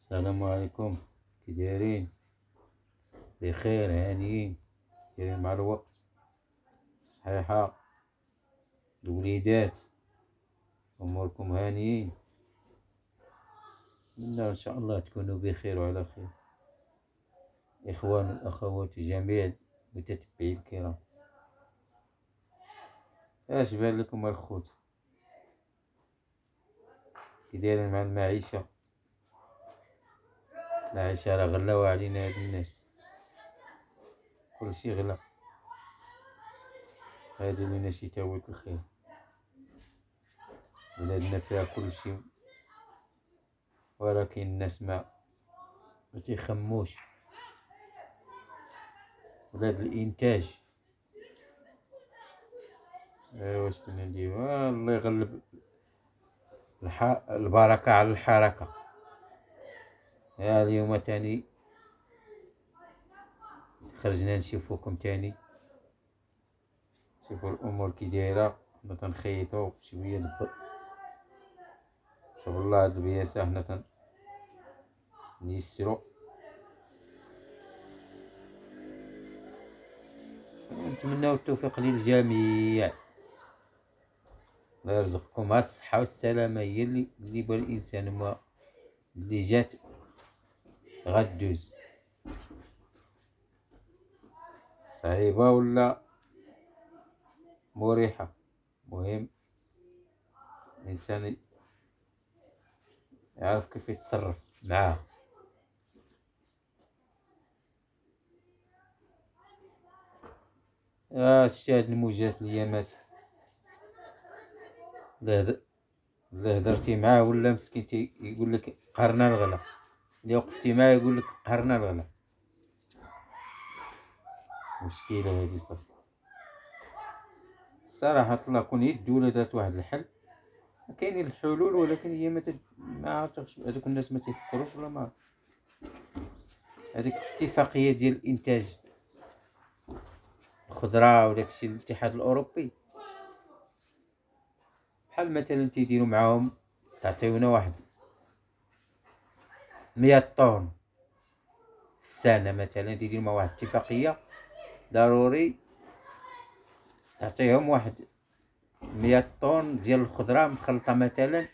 السلام عليكم. كي دايرين؟ بخير، هانيين؟ دايرين مع الوقت؟ صحيحة؟ الوليدات اموركم هانيين؟ نتمنى ان شاء الله تكونوا بخير وعلى خير. اخوان والاخوات جميع متتبعي الكرام، اش بان لكم الخوت؟ كي دايرين مع المعيشة؟ المعيشة راه غلاوة علينا هاد الناس، كلشي غلا. هادي لينا شي تاويت الخير، بلادنا فيها كلشي ولكن الناس ما تيخموش. بلاد الانتاج. واش بدنا نديرو؟ الله يغلب البركة على الحركة. اليوم تاني خرجنا نشوفوكم تاني، شوفوا الامور كي دايره. حنا تنخيطو شويه شوف الله هاد البياسة حنا تنيسرو. نتمناو التوفيق للجميع، الله يرزقكم الصحة والسلامة. هي اللي بغا الانسان، ما اللي جات غدوز، صعيبة ولا مريحة. مهم الانسان يعرف كيف يتصرف معاه. شتي هاد الموجات الايامات، اللي هدرتي معاه ولا مسكين يقول لك قهرنا الغلا، اللي وقفتي معاه يقول لك قهرنا الغلا. مشكلة هادي صافي. الصراحة الله كون هي الدولة دارت واحد الحل. كاينين الحلول، ولكن هي ما عرفتش هذوك الناس ما تيفكروش ولا ما. هذيك الاتفاقية ديال الانتاج الخضرة وداكشي الاتحاد الاوروبي، بحال مثلا تيديروا معاهم تعطيونا واحد 100 طن في السنة. مثلا تيديروا مع واحد اتفاقية ضروري تعطيهم واحد 100 طن ديال الخضرة مخلطة مثلا،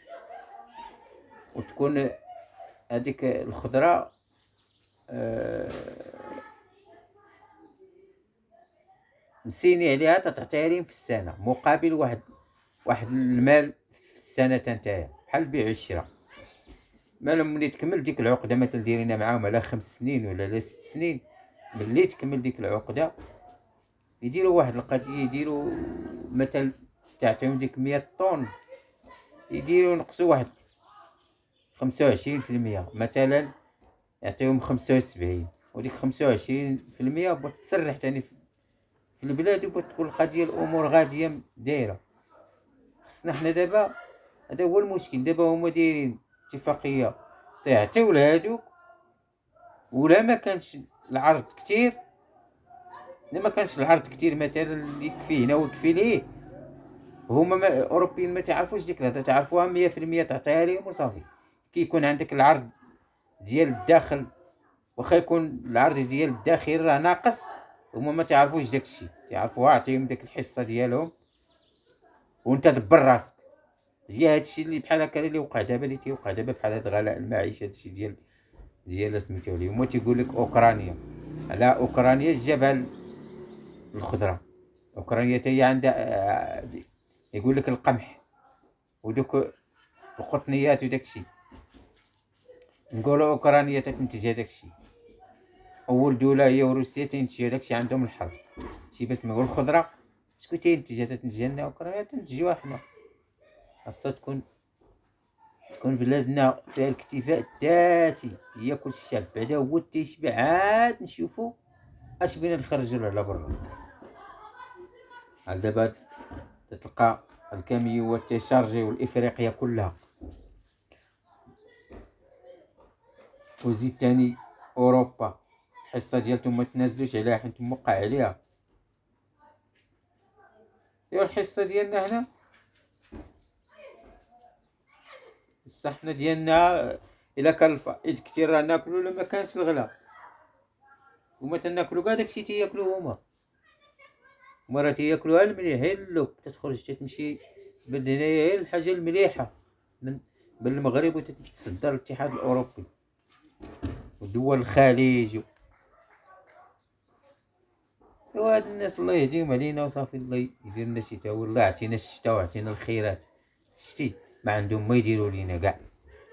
وتكون هذيك الخضرة مسيني عليها تعطيها لهم في السنة مقابل واحد المال في السنة تنتايا، بحال البيع والشراء. ملي تكمل ديك العقدة مثلا دايرينها معاهم على 5 سنين ولا على 6 سنين، ملي تكمل ديك العقدة يديروا واحد القضية، يديروا مثلا تعطيهم ديك 100 طن، يديروا ينقصوا واحد 25% مثلا، يعطيهم 75، وديك 25% بغات تسرح تاني في البلاد، وبغات تكون القضية الأمور غادية دايرة. خصنا حنا دابا، هذا هو المشكل دابا، هما دايرين اتفاقية تعطيو لهادوك، ولا ما كانش العرض كتير. الا ما كانش العرض كتير مثلا اللي يكفي هنا ويكفي ليه، هما الاوروبيين ما تعرفوش ديك الهضره، تعرفوها 100% تعطيها لهم وصافي. كيكون عندك العرض ديال الداخل، واخا يكون العرض ديال الداخل راه ناقص، هما ما تعرفوش داك الشيء، تعرفوها عطيهم داك الحصه ديالهم وانت دبر راسك. هي هذا الشيء اللي بحال هكا اللي وقع دابا، اللي تيوقع دابا بحال هذا غلاء المعيشه، هذا الشيء ديال سميتو ليه. هما تيقول لك اوكرانيا، على اوكرانيا جابها الخضره. اوكرانيا حتى هي عندها يقول لك القمح ودوك القطنيات وداك الشيء. نقولوا اوكرانيا تنتج هذاك الشيء، اول دوله هي روسيا تنتج هذاك الشيء، عندهم الحرب. شي بس ما نقول الخضره شكون تنتجها؟ تنتجها لنا اوكرانيا، تنتجوها حنا. خاصها تكون بلادنا فيها الاكتفاء الذاتي، ياكل الشعب بعدا هو تيشبع، عاد نشوفوا اش بغينا نخرجوا على برا. على دابا تلقى الكاميوات تيشارجيو الافريقيا كلها، وزيد تاني اوروبا الحصه ديالتهم ما تنازلوش عليها حيت موقع عليها. ايوا الحصه ديالنا هنا، بصح حنا ديالنا الا كان الفائض كثير راه ناكلو، الا ما كانش الغلا هما تناكلو كاع داكشي تياكلو هما راه تياكلوها المليح، غير اللوب تتخرج تتمشي من هنايا غير الحاجه المليحه من المغرب وتتصدر للاتحاد الاوروبي ودول الخليج. ايوا هاد الناس الله يهديهم علينا وصافي، الله يدير لنا شي تاويل، الله يعطينا الشتاء ويعطينا الخيرات. شتي ما عندهم ما يديروا لينا كاع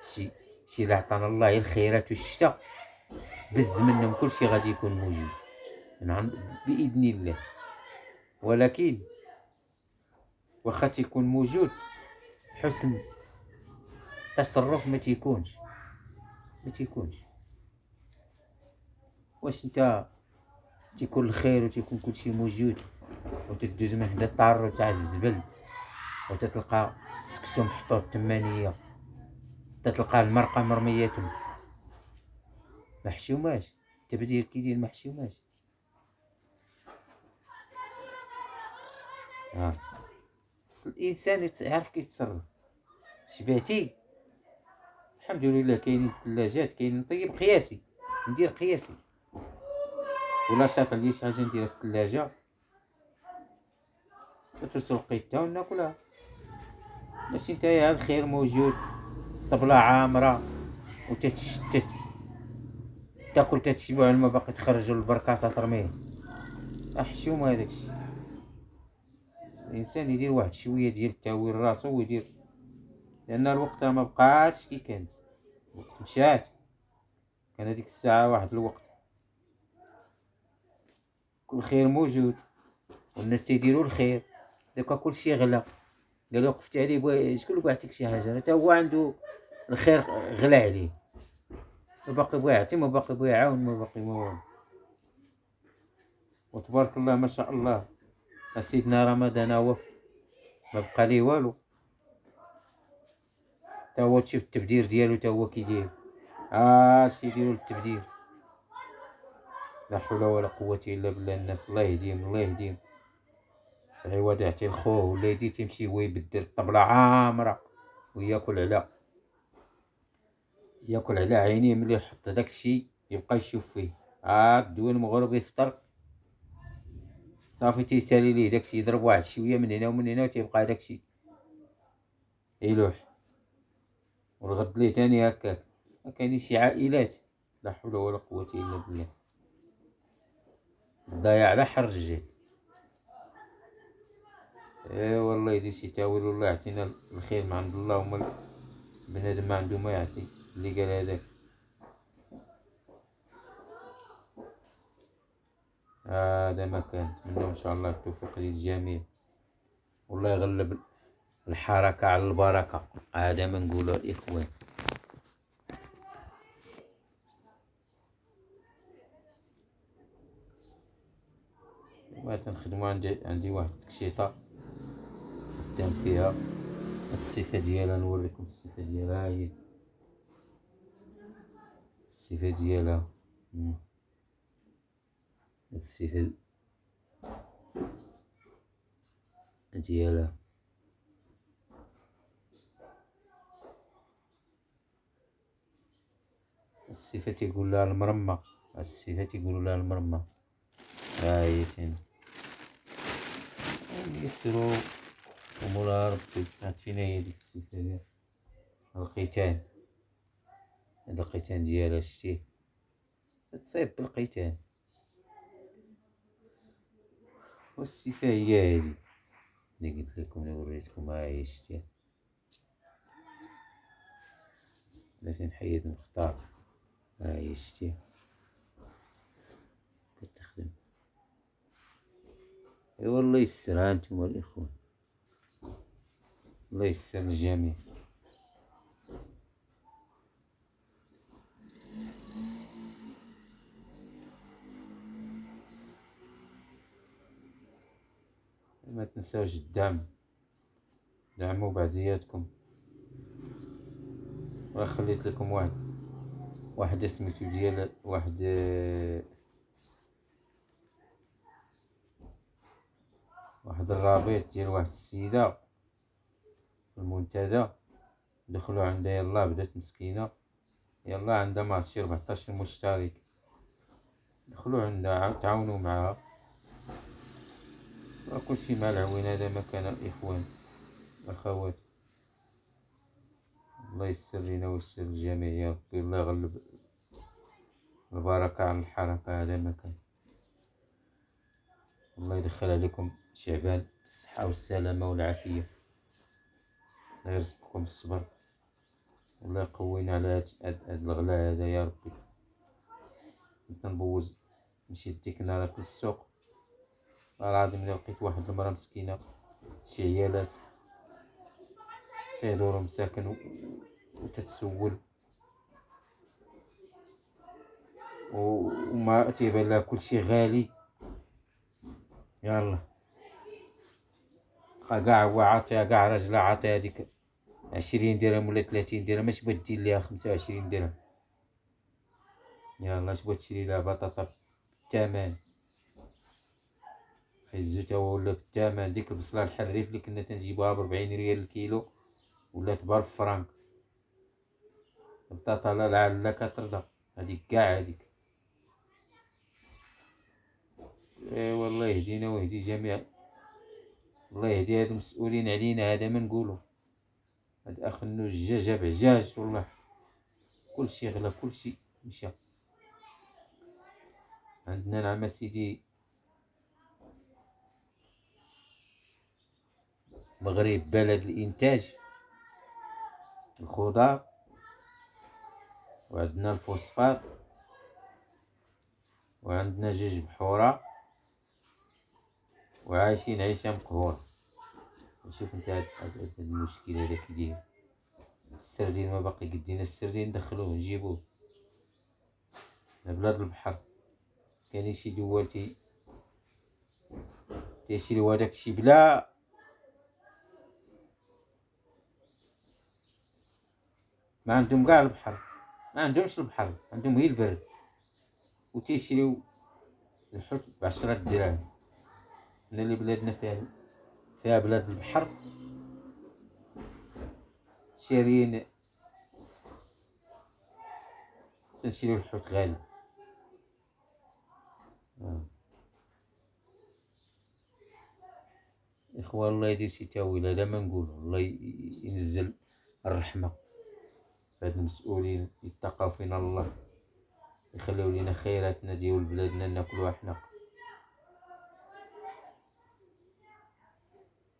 شي اللي عطانا الله غير الخيرات والشتاء، بز منهم كلشي غادي يكون موجود من عند باذن الله. ولكن واخا تيكون موجود حسن تصرف ما تيكونش. واش انت تيكون الخير وتيكون كلشي موجود وتدوز من حدا الطارو تاع الزبل وتتلقى السكسو محطوط تمانية، تتلقى المرقه مرميه تما محشوماش، التبديل كيدير محشوماش. الانسان يعرف كيتصرف. شبعتي الحمد لله، كاينين الثلاجات، كاين نطيب قياسي، ندير قياسي، ولا شاط لي شي حاجه نديرها في الثلاجه تتوصل لقيتها وناكلها. باش نتايا الخير موجود، طبله عامره وتتشتت تاكل تتشبع، ما باقي تخرجوا البركاسه ترميه. حشومه هذاك الشيء. الانسان يدير واحد شويه ديال التاويل راسو ويدير، لان الوقت ما بقاش كي كانت، الوقت مشات. كان هذيك الساعه واحد الوقت كل خير موجود والناس تيديروا الخير. داكا كلشي غلا، قال وقفت عليه بغا شكون اللي يعطيك شي حاجه، حتى هو عنده الخير غلا عليه، ما باقي بغا يعطي، ما باقي بغا يعاون، ما باقي ما والو. وتبارك الله ما شاء الله سيدنا رمضان وف ما بقى ليه والو، تا هو تشوف التبدير ديالو تا هو كيدير. سيديروا التبدير، لا حول ولا قوه الا بالله. الناس الله يهديهم، الله يهديهم. العوض يعطي لخوه ولا يدي تيمشي هو يبدل الطبله عامره وياكل على عينيه ملي يحط داكشي يبقى يشوف فيه. الدول المغرب يفطر صافي تيسالي ليه داكشي، يضرب واحد شويه من هنا ومن هنا وتيبقى داكشي يلوح، والغد ليه تاني هكاك. كاينين شي عائلات لا حول ولا قوه الا بالله ضايع على حر الرجال. والله يدير شي تاويل، والله يعطينا الخير من عند الله، وما بنادم ما عنده ما يعطي اللي قال هذاك. هذا ما كان. نتمنى ان شاء الله التوفيق للجميع، والله يغلب الحركه على البركه، هذا ما نقولوا الاخوان. ما تنخدمو عندي واحد التكشيطه قدام فيها الصفه ديالها، نوريكم الصفه ديالها. هي الصفه ديالها، الصفه ديالها الصفه تيقول لها المرمى، الصفه تيقولوا لها المرمى. هي تاني يسرو ومولا ربي. عاد فينا هي ديك الصفه ديال القيتان، هاد القيتان ديالها شتيه تتصيب بالقيتان، والصفه هي هادي اللي قلت لكم اللي وريتكم. هي شتيه بلاتي نحيد نختار. هي شتيه كتخدم. ايوا الله يسر. هانتوما الاخوان، الله يسر للجميع. ما تنساوش الدعم، دعموا بعضياتكم. راه خليت لكم واحد سميتو ديال واحد الرابط ديال واحد السيده في المنتدى. دخلوا عندها، يلا بدات مسكينه يلا عندها مارشي 14 مشترك، دخلوا عندها تعاونوا معها، كلشي مع العوين. هذا مكان الإخوان الأخوات. الله يسر لينا ويسر الجميع يا ربي، الله يغلب البركة على الحركة. هذا مكان الله يدخل عليكم شعبان بالصحة والسلامة والعافية، الله يرزقكم الصبر، الله يقوينا على هاد الغلا هذا يا ربي. تنبوز نمشي ديك نهار للسوق، والله العظيم إلا لقيت واحد المرا مسكينة شي عيالات تيدورو مساكن وتتسول وما تيبان لها كلشي غالي. يلا كاع هو عاطيها كاع راجلها عاطيها ديك 20 درهم ولا 30 درهم، اش بغات دير ليها 25 درهم؟ يلا اش بغات تشري لها بطاطا بالثمن؟ خيزو تا هو ولا بالثمن. ديك البصله الحريف اللي كنا تنجيبوها ب 40 ريال الكيلو ولات ب 1000 فرانك. البطاطا لا لعل كترضى هذيك كاع هذيك. والله يهدينا ويهدي جميع، الله يهدي هاد المسؤولين علينا. هذا ما نقولو، هاد اخ النجاج جاب عجاج والله، كلشي غلا كلشي مشى. عندنا نعم سيدي مغرب بلد الانتاج الخضار، وعندنا الفوسفات، وعندنا جوج بحورة، وعايشين عيشة مقهورة. شوف انت هاد المشكل هذا كي داير. السردين ما باقي قدينا، السردين ندخلوه نجيبوه بلاد البحر. كاين شي دول تيشريو هداك الشي بلا ما عندهم كاع البحر، ما عندهمش البحر، عندهم غير البر، وتيشريو الحوت ب10 دراهم. حنا اللي بلادنا فيها بلاد البحر شاريين تنشريو الحوت غالي. إخوان الله يدير شي تاويل، هذا ما نقولو. الله ينزل الرحمة هاد المسؤولين، يتقاو فينا الله، يخليو لينا خيراتنا ديال بلادنا ناكلوها حنا.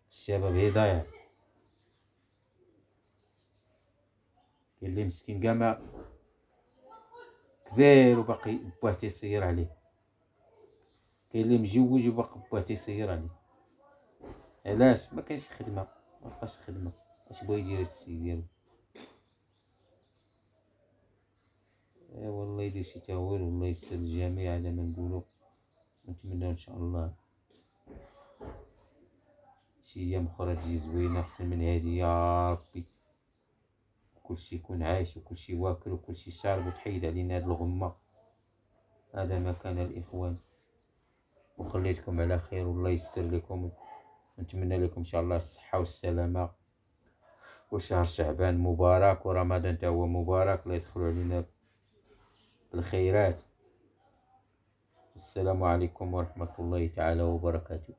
الشباب هي ضايع، كاين اللي مسكين كاع ما كبير وباقي باه تيسير عليه، كاين اللي مجوج وباقي باه تيسير عليه. علاش؟ ما كاينش خدمة، ما بقاش خدمة. اش بغا يدير هاد السيد ديالو؟ والله يدير شي تاويل والله يسر الجميع. هذا ما نقولو، نتمنى ان شاء الله شي ايام اخرى تجي زوينه احسن من هادي يا ربي، كلشي يكون عايش وكلشي واكل وكلشي شارب، وتحيد علينا هاد الغمه. هذا ما كان الاخوان، وخليتكم على خير والله يسر لكم، نتمنى لكم ان شاء الله الصحه والسلامه، وشهر شعبان مبارك، ورمضان تا هو مبارك، الله يدخلوا علينا بالخيرات. السلام عليكم ورحمه الله تعالى وبركاته.